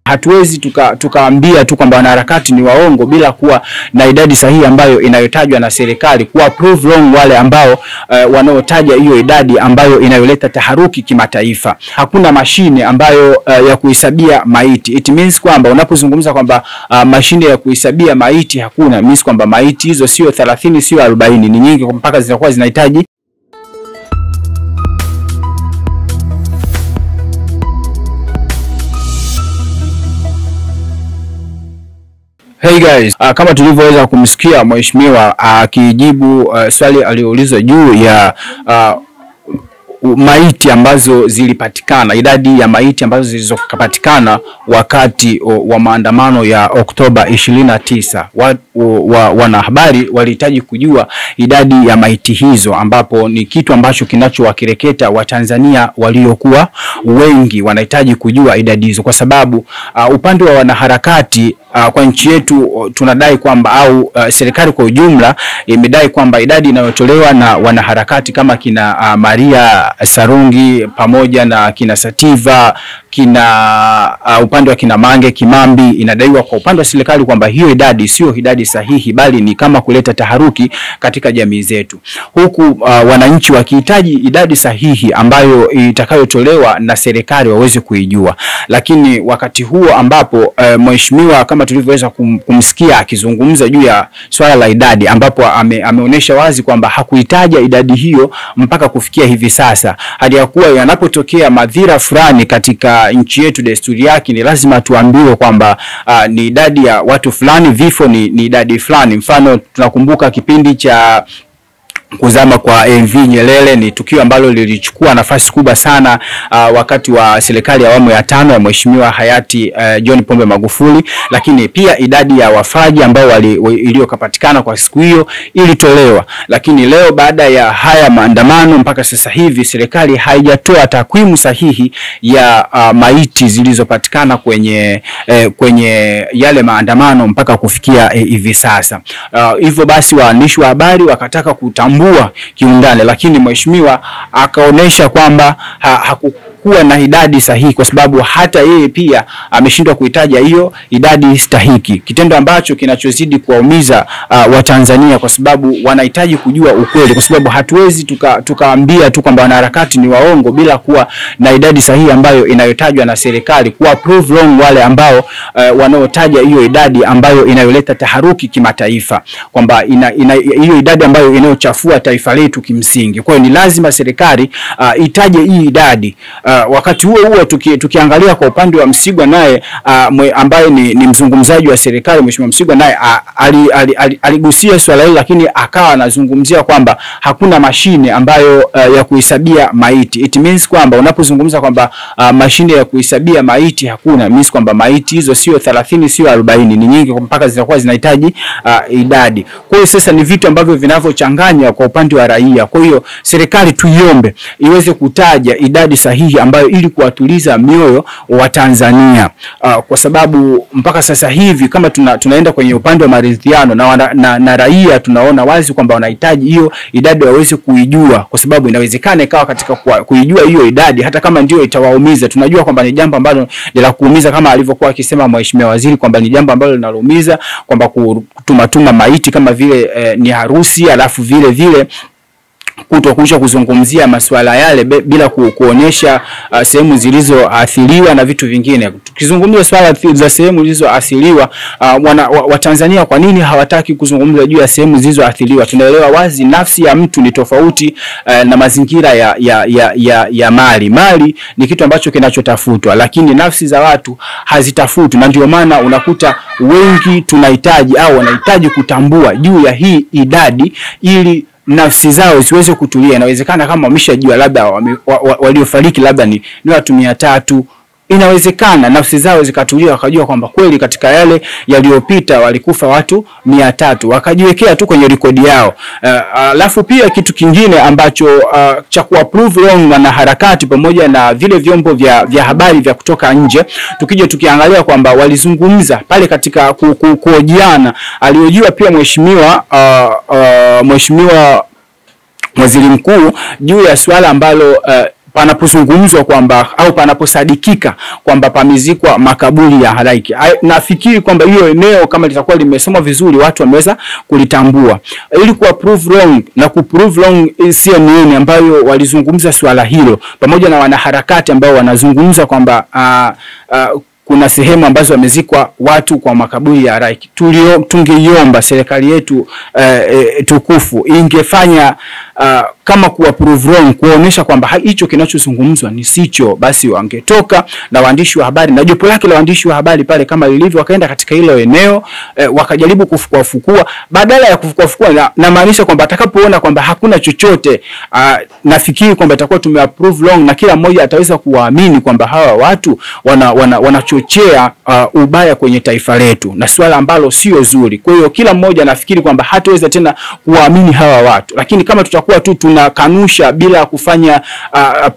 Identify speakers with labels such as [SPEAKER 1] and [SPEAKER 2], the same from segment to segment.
[SPEAKER 1] Hatuwezi tukaambia tu kwamba wanaharakati ni waongo bila kuwa na idadi sahihi ambayo inayotajwa na serikali, kuwa prove wrong wale ambao wanaotaja hiyo idadi ambayo inayoleta taharuki kimataifa. Hakuna mashine ambayo ya kuhesabia maiti. It means kwamba unapozungumza kwamba mashine ya kuhesabia maiti hakuna, means kwamba maiti hizo sio 30 sio 40, ni nyingi mpaka zinakuwa zinahitaji. Hey guys, kama tulivyoweza kumsikia mheshimiwa akijibu swali aliyoulizwa juu ya maiti ambazo zilipatikana, idadi ya maiti ambazo zilizopatikana wakati wa maandamano ya Oktoba 29. Wanahabari walihitaji kujua idadi ya maiti hizo, ambapo ni kitu ambacho kinachowakireketa Watanzania waliokuwa wengi. Wanahitaji kujua idadi hizo kwa sababu upande wa wanaharakati kwa nchi yetu tunadai kwamba au serikali kwa ujumla imedai kwamba idadi inayotolewa na wanaharakati kama kina Maria Sarungi pamoja na kina Sativa, kina upande wa kina Mange Kimambi, inadaiwa kwa upande wa serikali kwamba hiyo idadi sio idadi sahihi, bali ni kama kuleta taharuki katika jamii zetu, huku wananchi wakihitaji idadi sahihi ambayo itakayotolewa na serikali waweze kuijua. Lakini wakati huo ambapo mheshimiwa kama tulivyoweza kumsikia akizungumza juu ya swala la idadi, ambapo ameonyesha wazi kwamba hakuhitaji idadi hiyo mpaka kufikia hivi sasa, hadi ya kuwa yanapotokea madhira fulani katika nchi yetu, desturi yake ni lazima tuambiwe kwamba ni idadi ya watu fulani, vifo ni idadi fulani. Mfano tunakumbuka kipindi cha kuzama kwa MV Nyerere, ni tukio ambalo lilichukua nafasi kubwa sana wakati wa serikali ya awamu ya 5 ya mheshimiwa hayati John Pombe Magufuli. Lakini pia idadi ya wafaji ambao iliyopatikana kwa siku hiyo ilitolewa. Lakini leo baada ya haya maandamano mpaka sasa hivi serikali haijatoa takwimu sahihi ya maiti zilizopatikana kwenye yale maandamano mpaka kufikia hivi sasa. Hivyo basi waandishi wa habari wakataka kutambua kiundani, lakini mheshimiwa akaonesha kwamba hakukuwa na idadi sahihi, kwa sababu hata yeye pia ameshindwa kuitaja hiyo idadi stahiki, kitendo ambacho kinachozidi kuwaumiza Watanzania, kwa sababu wanahitaji kujua ukweli, kwa sababu hatuwezi tukaambia tu kwamba wanaharakati ni waongo bila kuwa na idadi sahihi ambayo inayotajwa na serikali, kuwa prove wrong wale ambao wanaotaja hiyo idadi ambayo inayoleta taharuki kimataifa, kwamba hiyo idadi ambayo inayochafua taifa letu kimsingi. Kwa hiyo ni lazima serikali itaje hii idadi. Wakati huo tukiangalia kwa upande wa Msigwa, naye ambaye ni mzungumzaji wa serikali, mheshimiwa Msigwa naye aligusia swala hili, lakini akawa anazungumzia kwamba hakuna mashine ambayo ya kuhesabia maiti. It means kwamba unapozungumza kwamba mashine ya kuhesabia maiti hakuna, means kwamba maiti hizo sio 30 sio 40, ni nyingi mpaka zinakuwa zinahitaji idadi. Kwa hiyo sasa ni vitu ambavyo vinavyochanganya kwa upande wa raia. Kwa hiyo serikali tuiombe iweze kutaja idadi sahihi ambayo ili kuwatuliza mioyo wa Tanzania, kwa sababu mpaka sasa hivi kama tunaenda kwenye upande wa maridhiano na raia, tunaona wazi kwamba wanahitaji hiyo idadi waweze kuijua, kwa sababu inawezekana ikawa katika kuijua hiyo idadi hata kama ndio itawaumiza. Tunajua kwamba ni jambo ambalo ni la kuumiza, kama alivyokuwa akisema mheshimiwa waziri kwamba ni jambo ambalo linalumiza, kwamba kutumatuma maiti kama vile ni harusi, alafu vile kutokuisha kuzungumzia masuala yale bila kuonesha sehemu zilizoathiriwa na vitu vingine. Tukizungumzia swala za sehemu zilizoathiriwa, Watanzania kwa nini hawataki kuzungumza juu ya sehemu zilizoathiriwa? Tunaelewa wazi nafsi ya mtu ni tofauti na mazingira ya mali. Mali ni kitu ambacho kinachotafutwa, lakini nafsi za watu hazitafutwi, na ndio maana unakuta wengi tunahitaji au wanahitaji kutambua juu ya hii idadi ili nafsi zao siweze kutulia. Inawezekana kama wameshajua labda waliofariki labda ni watu 300, inawezekana nafsi zao zikatulia wakajua kwamba kweli katika yale yaliyopita walikufa watu 300, wakajiwekea tu kwenye rekodi yao. Alafu pia kitu kingine ambacho cha kuapprove wrong wanaharakati pamoja na vile vyombo vya habari vya kutoka nje, tukiangalia kwamba walizungumza pale katika kuhojiana, alihojiwa pia mheshimiwa waziri mkuu juu ya swala ambalo panapozungumzwa kwamba au panaposadikika kwamba pamezikwa makaburi ya halaiki. Nafikiri kwamba hiyo eneo kama litakuwa limesomwa vizuri watu wameweza kulitambua. Ili ku prove wrong na ku prove wrong CNN ambayo walizungumza swala hilo pamoja na wanaharakati ambao wanazungumza kwamba kuna sehemu ambazo wamezikwa watu kwa makaburi ya halaiki. Tungeiomba serikali yetu tukufu ingefanya kama kuwa prove wrong, kuonesha kwamba hicho kinachozungumzwa ni sicho, basi wangetoka na waandishi wa habari na jopo lake la waandishi wa habari pale kama lilivyo, wakaenda katika hilo eneo wakajaribu kufukua badala ya kufukua na maanisha kwamba atakapoona kwamba hakuna chochote, nafikiri kwamba itakuwa tumeapprove wrong na kila mmoja ataweza kuwaamini kwamba hawa watu wanachochea ubaya kwenye taifa letu, na swala ambalo sio zuri. Kwa hiyo kila mmoja nafikiri kwamba hataweza tena kuwaamini hawa watu. Lakini kama tutakuwa tu tunakanusha bila kufanya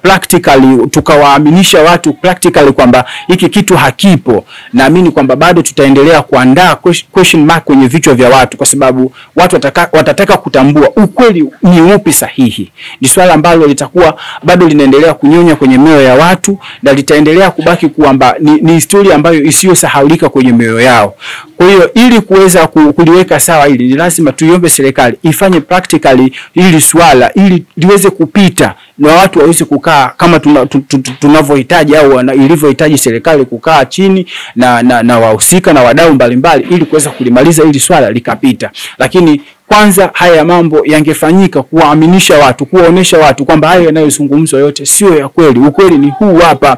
[SPEAKER 1] practically, tukawaaminisha watu practically kwamba hiki kitu hakipo, naamini kwamba bado tutaendelea kuandaa question mark kwenye vichwa vya watu, kwa sababu watu watataka kutambua ukweli ni upi sahihi. Ni swala ambalo litakuwa bado linaendelea kunyonya kwenye mioyo ya watu na litaendelea kubaki kwamba ni historia ambayo isiyosahaulika kwenye mioyo yao. Kwa hiyo ili kuweza kuliweka sawa hili, ni lazima tuiombe serikali ifanye practically ili swala ili liweze kupita na watu waweze kukaa kama tunavyohitaji au ilivyohitaji serikali kukaa chini na wahusika na wadau mbalimbali ili kuweza kulimaliza ili swala likapita. Lakini kwanza haya mambo yangefanyika kuwaaminisha watu, kuwaonesha watu kwamba hayo yanayozungumzwa yote sio ya kweli. Ukweli ni huu hapa.